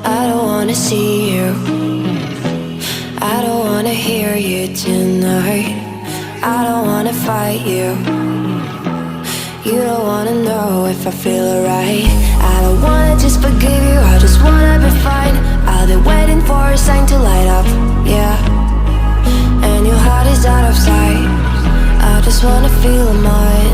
I don't wanna see you, I don't wanna hear you tonight. I don't wanna fight you, you don't wanna know if I feel alright. I don't wanna just forgive you, I just wanna be fine. I've been waiting for a sign to light up, yeah. And your heart is out of sight, I just wanna feel mine.